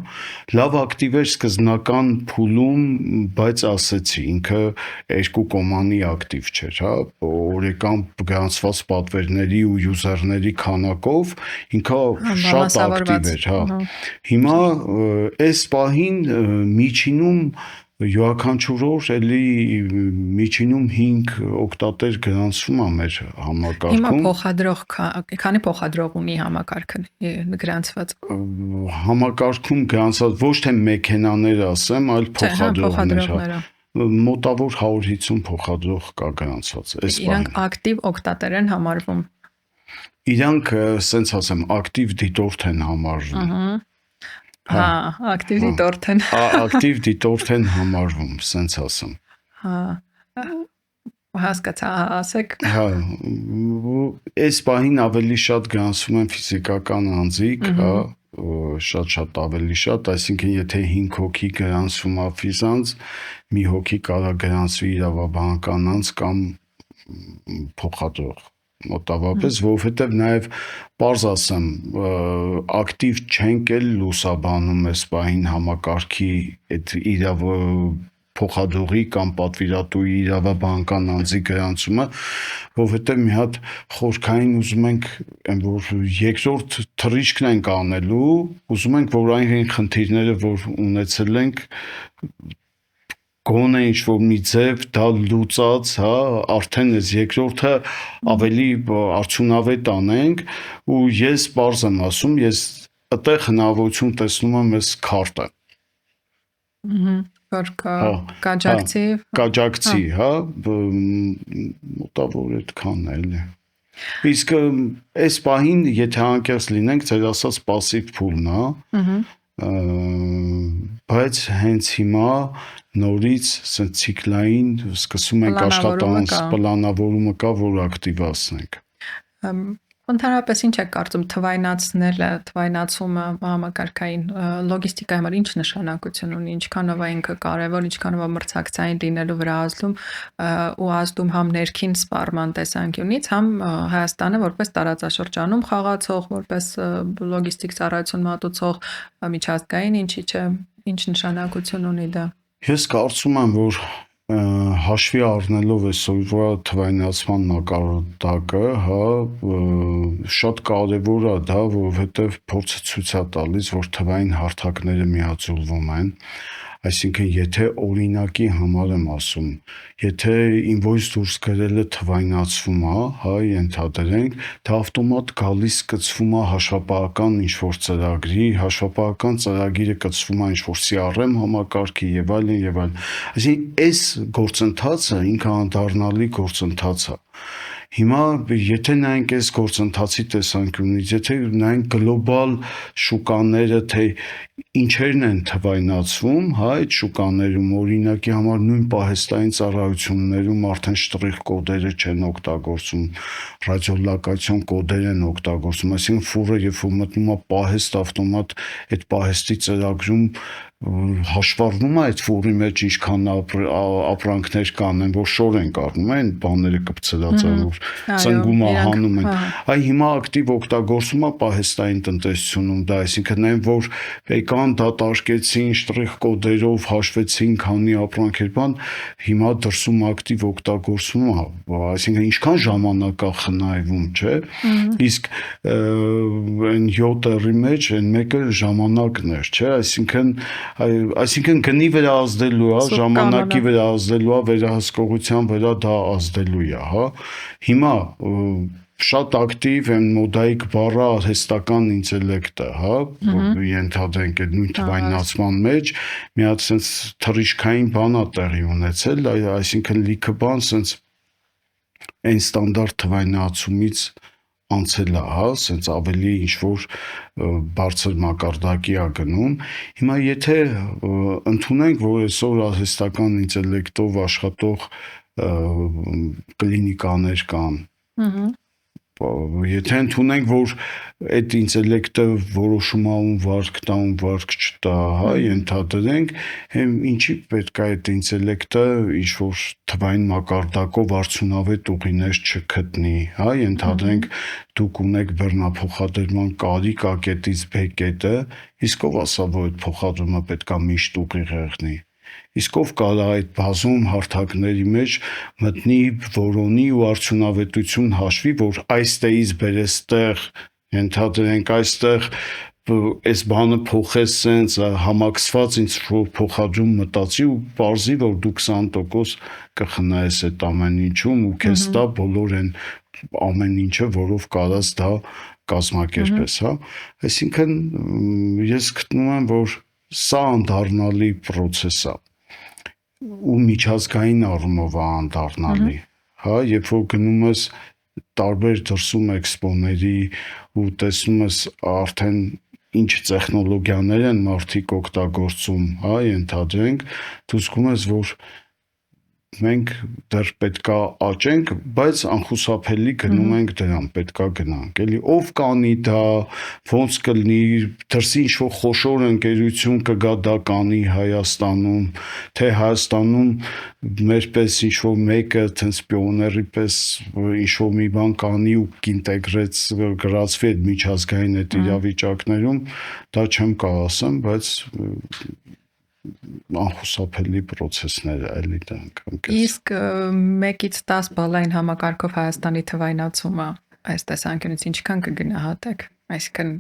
լավ ակտիվ էր սկզբնական փուլում, բայց ասեցի, ինքը 2 կոմանի ակտիվ չէր, հա, օրեկան գրանցված պատվերների ու յուզերների քանակով ինքը շատ ակտիվ էր, հա։ Հիմա այս պահին միջինում յուրաքանչյուր օր էլի միջինում 5 օգտատեր գրանցվում է մեր համակարգում։ Հիմա փոխադրող քանի փոխադրող ունի համակարգը գրանցված։ Համակարգում գրանցված ոչ թե մեքենաներ ասեմ, այլ փոխադրողներ։ Մոտավոր 150 փոխադրող կա գրանցված այս բանը։ Իրանք ակտիվ օգտատեր են համարվում։ Իրանք, ասենց ասեմ, ակտիվ դիտորդ են համարվում։ Հա, ակտիվ դիտորդ են։ Ակտիվ դիտորդ են համարվում, սենց ասեմ։ Հա, հասկացա, ասեք։ Հա, այս պահին ավելի շատ գրանցվում են ֆիզիկական անձիկ, հա, շատ ավելի շատ, այսինքն եթե 5 հոգի գրանցվում է ֆիզանց, մի հոգի կարա գրանցվի իրավաբանական անձ կամ փոխադրող։ Մոտավորապես, որովհետև նաև պարզ ասեմ, ակտիվ չենք էլ լուսաբանում այս պահին համակարգի այդ փոխադրողի կամ պատվիրատուի իրավաբանական անձի գրանցումը, որովհետև մի հատ խորքային ուզում ենք այն որ երկրորդ թռիչքն ենք անելու, ուզում ենք որ այն խնդիրները, որ ունեցել ենք, գոնե ինչ-որ մի ձև դա լուծած, հա, արդեն այս երկրորդը ավելի արդյունավետ անենք ու ես բարձ եմ ասում, ես այդտեղ հնարավորություն տեսնում եմ այս քարտը։ Որ կաջակցի, հա, մոտավոր այդքանն է, էլի։ Իսկ այս պահին, եթե անկեղծ լինենք, ձեր ասած պասիվ փուլն է, բայց հենց հիմա նորից սենց ցիկլային սկսում ենք աշխատանք պլանավորումը կա, որ ակտիվացնենք։ Ընդհանրապես ինչ եք կարծում թվայնացումը համակարգային լոգիստիկայի համար ինչ նշանակություն ունի, ինչքանով է ինքը կարևոր, ինչքանով է մրցակցային լինելու վրա ազդում ու ազդում համ ներքին սպառման տեսանկյունից, համ Հայաստանը որպես տարածաշրջանում խաղացող, որպես լոգիստիկ ծառայություն մատուցող միջազգային ինչ նշանակություն ունի դա։ Ես կարծում եմ, որ հաշվի առնելով այսօրվա թվայնացման մակարդակը, հա, շատ կարևոր է դա, որովհետև փորձը ցույց է տալիս, որ թվային հարթակները միաձուլվում են, այսինքն եթե օրինակի համար եմ ասում, եթե ինվոյս դուրս գրելը թվայնացվում է, հա, ենթադրենք, դա ավտոմատ գալիս կցվում է հաշվապահական ինչ-որ ծրագրի, հաշվապահական ծրագիրը կցվում է ինչ-որ CRM համակարգի եւ այլն եւ այլն։ Այսինքն այս գործընթացը ինքը անդառնալի գործընթաց է։ Հիմա եթե նայենք այս գործընթացի տեսանկյունից, եթե նայենք գլոբալ շուկաները, թե ինչերն են թվայնացվում, հա, այդ շուկաներում օրինակի համար նույն պահեստային ծառայություններում արդեն շտրիխ կոդերը չեն օգտագործում, ռադիոլոկացիոն կոդեր են օգտագործում, այսինքն ֆուրը երբ որ մտնում է պահեստ ավտոմատ, այդ պահեստի ծրագրում հաշվառվում է այդ ֆուրի մեջ ինչքան ապրանքներ կան, որ շոր են կառնում, այն բաները կպցրած են, որ ծնգում է հանում են։ Այ հիմա ակտիվ օգտագործում է պահեստային տնտեսությունում դա, այսինքն այն որ եկան դատարկեցին շտրիխ կոդերով հաշվեցին քանի ապրանքեր բան, հիմա դրսում ակտիվ օգտագործում է, այսինքն ինչքան ժամանակ է խնայվում, չէ՞։ Իսկ այն 7-րի մեջ այն մեկը ժամանակն էր, չէ՞, այսինքն գնի վրա ազդելու է, ժամանակի վրա ազդելու է, վերահսկողության վրա դա ազդելու է, հա։ Հիմա շատ ակտիվ են մոդայիկ բառը արհեստական ինտելեկտը, հա, ենթադրենք այդ նույն թվայնացման մեջ մի հատ sense թռիչքային բան է տեղի ունեցել, այսինքն լիքը բան sense այն ստանդարտ թվայնացումից անցել է, հա, sense ավելի ինչ-որ բարձր մակարդակի է գնում։ Հիմա եթե ընդունենք, որ այսօր արհեստական ինտելեկտով աշխատող կլինիկաներ կան, եթե ընդունենք, որ այդ ինտելեկտը որոշում է ում վարկ տա, ում վարկ չտա, հա, ենթադրենք, ինչի պետք է այդ ինտելեկտը ինչ-որ թվային մակարդակով արդյունավետ ուղիներ չգտնի, հա, ենթադրենք դուք ունեք բեռնափոխադրման կարիք A կետից B կետը, իսկ ով ասա, որ այդ փոխադրումը պետք է միշտ ուղիղ եղնի։ Իսկ ով կարա այդ բազում հարթակների մեջ մտնի, որոնի ու արդյունավետություն հաշվի, որ այստեղից բերեստեղ, ենթադրենք այստեղ այս բանը փոխես սենց համակցված ինձ որ փոխադրում մտածի ու պարզի, որ դու 20% կխնայես այդ ամեն ինչում ու քեզ տա բոլոր այն ամեն ինչը, որով կարաս դա կազմակերպես, հա։ Այսինքն ես գտնում եմ, որ սա անդառնալի process է ու միջազգային առումով է անդառնալի, հա, երբ որ գնում ես տարբեր դրսում էքսպոների ու տեսնում ես արդեն ինչ տեխնոլոգիաներ են մարդիկ օգտագործում, հա, ենթադրենք, դու զգում ես, որ մենք դեռ պետքա աճենք, բայց անխուսափելի գնում ենք դրան, պետքա գնանք, էլի ով կանի դա, ոնց կլինի, դրսի ինչ-որ խոշոր ընկերություն կգա դա կանի Հայաստանում, թե Հայաստանում մերպես ինչ-որ մեկը տենց պիոների պես ինչ-որ մի բան կանի ու կինտեգրեց գրածվի այդ միջազգային այդ իրավիճակներում, դա չեմ կարող ասեմ, բայց անխուսափելի process-ներ էլի դրանք։ Իսկ 1-ից 10 բալային համակարգով Հայաստանի թվայնացումը այս տեսանկյունից ինչքան կգնահատեք, այսինքն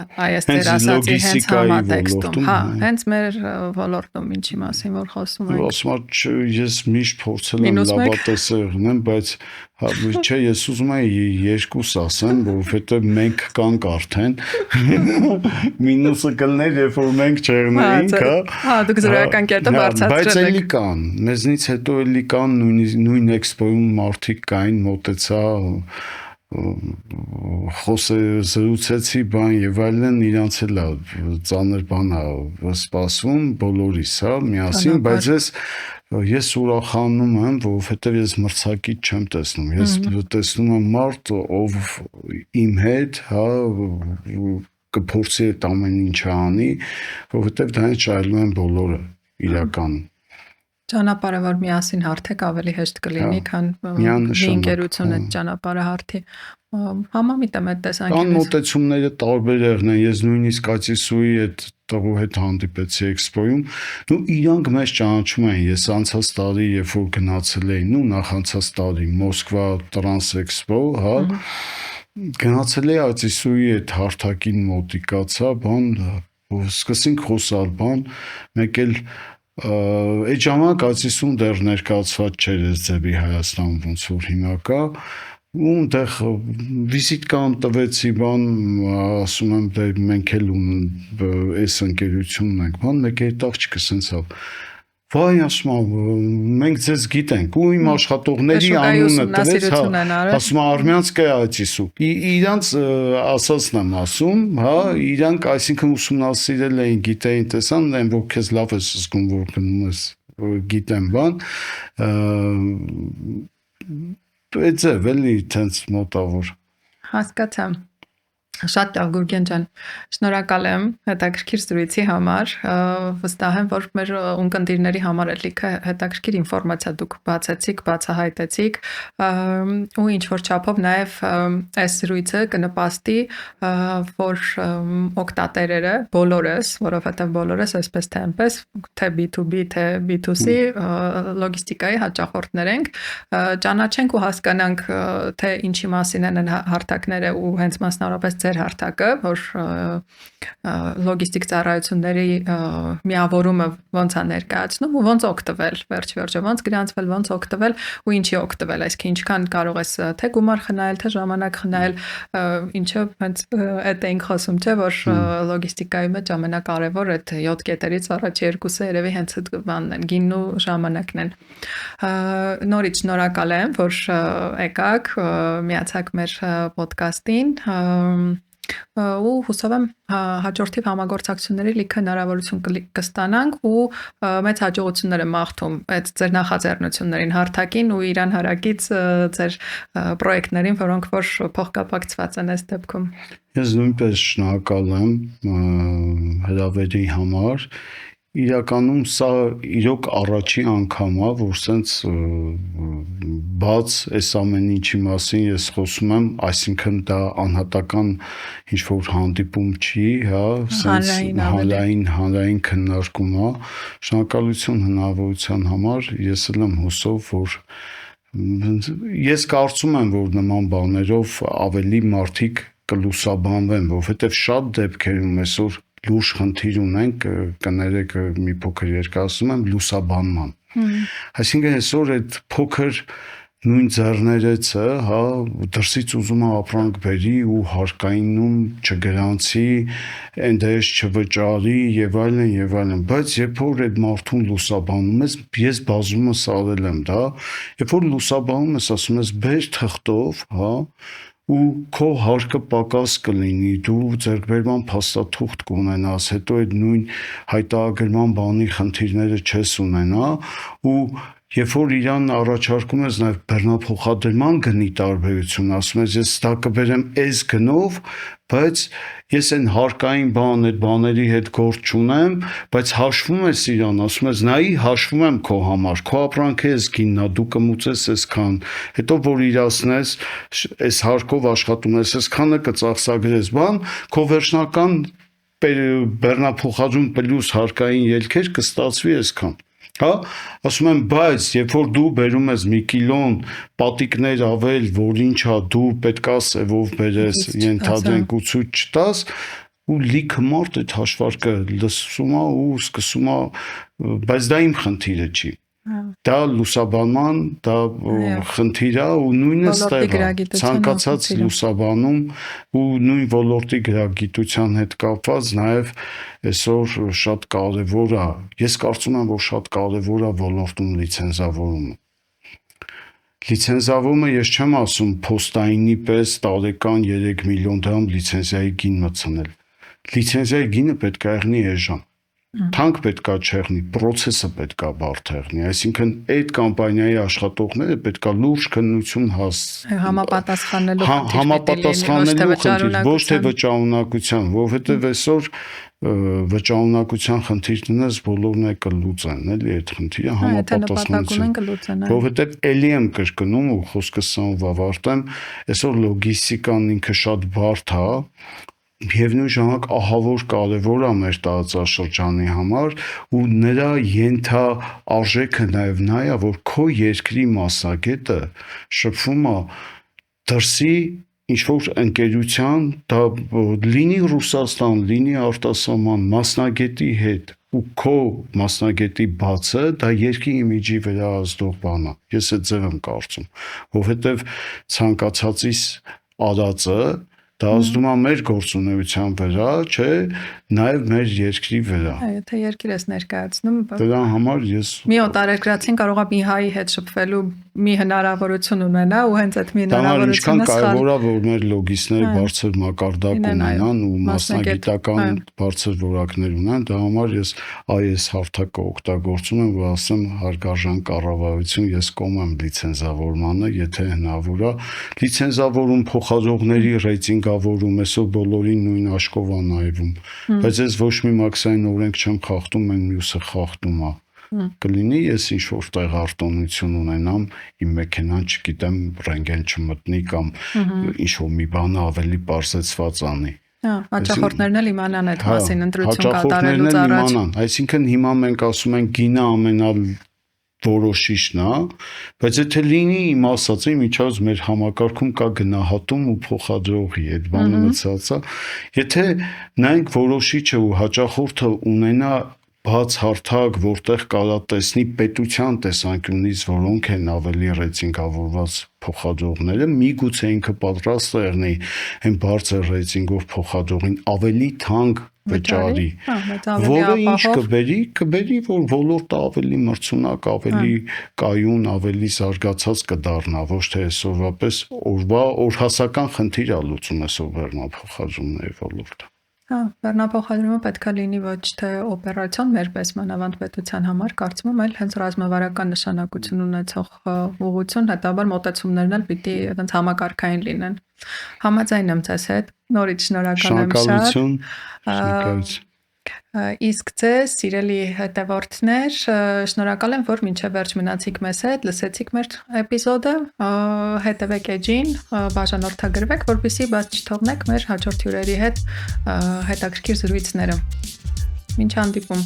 այս ձեր ասացի հենց համատեքստում, հենց մեր ոլորտում ինչի մասին որ խոսում ենք։ Ասում ես միշտ փորձել եմ լավատեսը եղնեմ, բայց չէ, ես ուզում եի 2 ասեմ, որովհետև մենք կանք արդեն մինուսը կլներ, երբ որ մենք չեղնեինք, դուք զրոյական կետը բարձրացրել եք։ Բայց էլի կան, մեզնից հետո էլի կան նույն էքսպոյում մարդիկ կային, մոտեցա զրուցեցի բան եւ այլն, իրանց էլ ծանր բան է սպասվում բոլորիս, միասին, բայց ես ուրախանում եմ, որովհետեւ ես մրցակից չեմ տեսնում, ես տեսնում եմ մարդ, ով իմ հետ, կփորձի այդ ամեն ինչը անի, որովհետեւ դրանից շահելու են բոլորը իրականում։ Ճանապարհը որ միասին հարթեք ավելի հեշտ կլինի, քան մի ընկերություն այդ ճանապարհը հարթի։ Համամիտ եմ այդ տեսանկյունից։ Կան մոտեցումները տարբեր եղն են, ես նույնիսկ Ացիսուի այդ տղու հետ հանդիպեցի էքսպոյում, իրանք մեզ ճանաչում են, ես անցած տարի երբ որ գնացել էի, նախանցած տարի Մոսկվա Տրանս Էքսպո, գնացել էի Ացիսուի այդ հարթակին մոտիկացա, բան, սկսենք խոսալ, բան, մեկ էլ այդ ժամանակ Ացիսուն դեռ ներկայացված չէր այս ձևի Հայաստան ոնց որ հիմա կա ու այնտեղ վիզիտկան տվեցի բան ասում եմ դե մենք էլ այս ընկերությունն ենք բան մեկ այդ աղջիկը սենցավ վայ ասում մենք ձեզ գիտենք ու իմ աշխատողների անունը տվեց ասում Արմյանսկայ Ացիսու իրանց ասածն եմ ասում իրանք այսինքն ուսումնասիրել էին գիտեին տեսան այն որ քեզ լավ ես զգում որ գնում ես գիտեմ բան այդ ձև էլի տենց մոտավոր հասկացա Շատ լավ Գուրգեն ջան, շնորհակալ եմ հետաքրքիր զրույցի համար, վստահ եմ, որ մեր ունկնդիրների համար էլ լիքը հետաքրքիր ինֆորմացիա դուք բացեցիք, բացահայտեցիք, ու ինչ որ չափով նաև այս զրույցը կնպաստի, որ օգտատերերը, բոլորս, որովհետև բոլորս այսպես թե այնպես, թե B2B, թե B2C լոգիստիկայի հաճախորդներ ենք, ճանաչենք ու հասկանանք, թե ինչի մասին են հարթակները ու հենց մասնավորապես հարթակը, որ լոգիստիկ ծառայությունների միավորումը ոնց է ներկայացնում ու ոնց օգտվել, վերջ-վերջը ոնց գրանցվել, ոնց օգտվել ու ինչի օգտվել, այսինքն ինչքան կարող ես թե գումար խնայել, թե ժամանակ խնայել, ինչը հենց այդ էինք խոսում, չէ, որ լոգիստիկայի մեջ ամենակարևոր այդ 7 կետերից առաջ 2-ը երևի հենց այդ բանն են, գինն ու ժամանակն են։ Նորից շնորհակալ եմ, որ եկաք, միացաք մեր ոդկասթին ու հուսով եմ հաջորդիվ համագործակցությունների լիքը հնարավորություն կստանանք ու մեծ հաջողություններ եմ մաղթում այդ ձեր նախաձեռնություններին հարթակին ու Իրան հարակից ձեր պրոյեկտներին, որոնք որ փոխկապակցված են այս դեպքում։ Ես նույնպես շնորհակալ եմ հրավերի համար իրականում սա իրոք առաջի անգամ է, որ սենց բաց այս ամեն ինչի մասին ես խոսում եմ, այսինքն դա անհատական ինչ-որ հանդիպում չի, սենց հանրային քննարկում է, շնորհակալություն հնարավորության համար, ես էլ եմ հուսով, որ ես կարծում եմ, որ նման բաներով ավելի մարդիկ կլուսաբանվեն, որովհետև շատ դեպքերում այսօր լուրջ խնդիր ունենք, կներեք մի փոքր երկարացնում եմ լուսաբանման։ Այսինքն այսօր այդ փոքր նույն ձեռներեցը, դրսից ուզում է ապրանք բերի ու հարկայինում չգրանցի, այնտեղից չվճարի եւ այլն, բայց երբ որ այդ մարդուն լուսաբանում ես, ես բազումս արել եմ դա, երբ որ լուսաբանում ես, ասում ես բեր թղթով, ու քո հարկը պակաս կլինի, դու ձեռքբերման փաստաթուղթ կունենաս, հետո այդ նույն հայտարարման բանի խնդիրները չես ունենա ու երբ որ իրան առաջարկում ես նաև բեռնափոխադրման գնի տարբերություն, ասում ես ես դա կբերեմ այս գնով, բայց ես այն հարկային այդ բաների հետ գործ չունեմ, բայց հաշվում ես իրան, ասում ես նայի հաշվում եմ քո համար, քո ապրանքը ես գիննա, դու կմուծես այսքան, հետո որ իրացնես, այս հարկով աշխատում ես, այսքանը կծախսագրես բան, քո վերջնական բեռնափոխադրում պլյուս հարկային ելքեր կստացվի այսքան։ Հա, ասում եմ, բայց երբ որ դու բերում ես մի կիլոն պատիկներ ավել, որ ինչա դու պետքա սևով բերես, ենթադրենք ու ցույց չտաս, ու լիքը մարդ այդ հաշվարկը լսում է ու սկսում է, բայց դա իմ խնդիրը չի։ Դա լուսաբանման, դա խնդիր է ու նույնը ստեղ ցանկացած լուսաբանում ու նույն ոլորտի գրագիտության հետ կապված նաև այսօր շատ կարևոր է։ Ես կարծում եմ, որ շատ կարևոր է ոլորտում լիցենզավորումը։ Լիցենզավորումը ես չեմ ասում փոստայինի պես տարեկան 3 միլիոն դրամ լիցենզիայի գին մտցնել։ Լիցենզիայի գինը պետք է եղնի էժան։ Թանկ պետքա չեղնի, process-ը պետքա բարդ եղնի, այսինքն այդ կամպանիայի աշխատողները պետքա լուրջ քննություն համապատասխանելու խնդիր, ոչ թե վճարունակության, որովհետև այսօր վճարունակության խնդիրն էս բոլորն է կլուծեն, էլի այդ խնդիրը համապատասխանություն, որովհետև էլի եմ կրկնում ու խոսքս սանով ավարտեմ, այսօր լոգիստիկան ինքը շատ բարդ է, և նույն ժամանակ ահավոր կարևոր է մեր տարածաշրջանի համար ու նրա ենթարժեքը նաև նա է, որ քո երկրի մասնագետը շփվում է դրսի ինչ-որ ընկերության, դա լինի Ռուսաստան, լինի արտասահման մասնագետի հետ ու քո մասնագետի բացը դա երկրի իմիջի վրա ազդող բան է, ես այդ ձև եմ կարծում, որովհետև ցանկացածիս արածը դա ազդում է մեր գործունեության վրա, չէ, նաև մեր երկրի վրա։ Եթե երկիր ես ներկայացնում, դրա համար ես մի օտարերկրացին կարող է մի հայի հետ շփվելու մի հնարավորություն ունենա ու հենց այդ մի հնարավորությունը սխալ։ Դա կարևոր է, որ մեր լոգիստները բարձր մակարդակ ունենան ու մասնագիտական բարձր որակներ ունենան, դրա համար ես այս հարթակը օգտագործում եմ, որ ասեմ հարգարժան կառավարություն, ես կողմ եմ լիցենզավորմանը, եթե հնարավոր է, լիցենզավորում փոխադրողների ռեյտինգավորում, այսօր բոլորին նույն աշխով է նայվում, բայց ես ոչ մի մաքսային օրենք չեմ խախտում, այն մյուսը խախտում է։ Կլինի ես ինչ-որ տեղ արտոնություն ունենամ, իմ մեքենան, չգիտեմ, ռենտգեն չմտնի կամ ինչ-որ մի բանը ավելի պարզեցված անի։ Հաճախորդներն էլ իմանան այդ մասին ընտրություն կատարելուց առաջ։ Այսինքն հիմա մենք ասում ենք գինը ամենավորոշիչն է, բայց եթե լինի իմ ասածը միջազգ մեր համակարգում կա գնահատում ու փոխադրողի այդ բանը մցած է, եթե նայենք որոշիչը ու հաճախորդը ունենա բաց հարթակ, որտեղ կարա տեսնի պետության տեսանկյունից որոնք են ավելի ռեյտինգավորված փոխադրողները, միգուցե ինքը պատրաստ է եղնի այն բարձր ռեյտինգով փոխադրողին ավելի թանկ վճարի, որը ինչ կբերի, որ ոլորտը ավելի մրցունակ, ավելի կայուն, ավելի զարգացած կդառնա, ոչ թե այսօրվա պես օրհասական խնդիր է լուծում այսօր բեռնափոխադրումների ոլորտը։ Բեռնափոխադրումը պետք է լինի ոչ թե օպերացիոն մեր պես մանավանդ պետության համար, կարծում եմ, այլ հենց ռազմավարական նշանակություն ունեցող ուղղություն, հետաբար մոտեցումներն էլ պիտի այդպես համակարգային լինեն։ Համաձայն եմ ձեզ հետ, նորից շնորհակալ եմ շատ։ Շնորհակալություն։ Իսկ ձեզ, սիրելի հետևորդներ, շնորհակալ եմ, որ մինչև վերջ մնացիք մեզ հետ, լսեցիք մեր էպիզոդը, հետևեք էջին, բաժանորդագրվեք, որպեսզի բաց չթողնեք մեր հաջորդ հյուրերի հետ հետաքրքիր զրույցները։ Մինչ հանդիպում։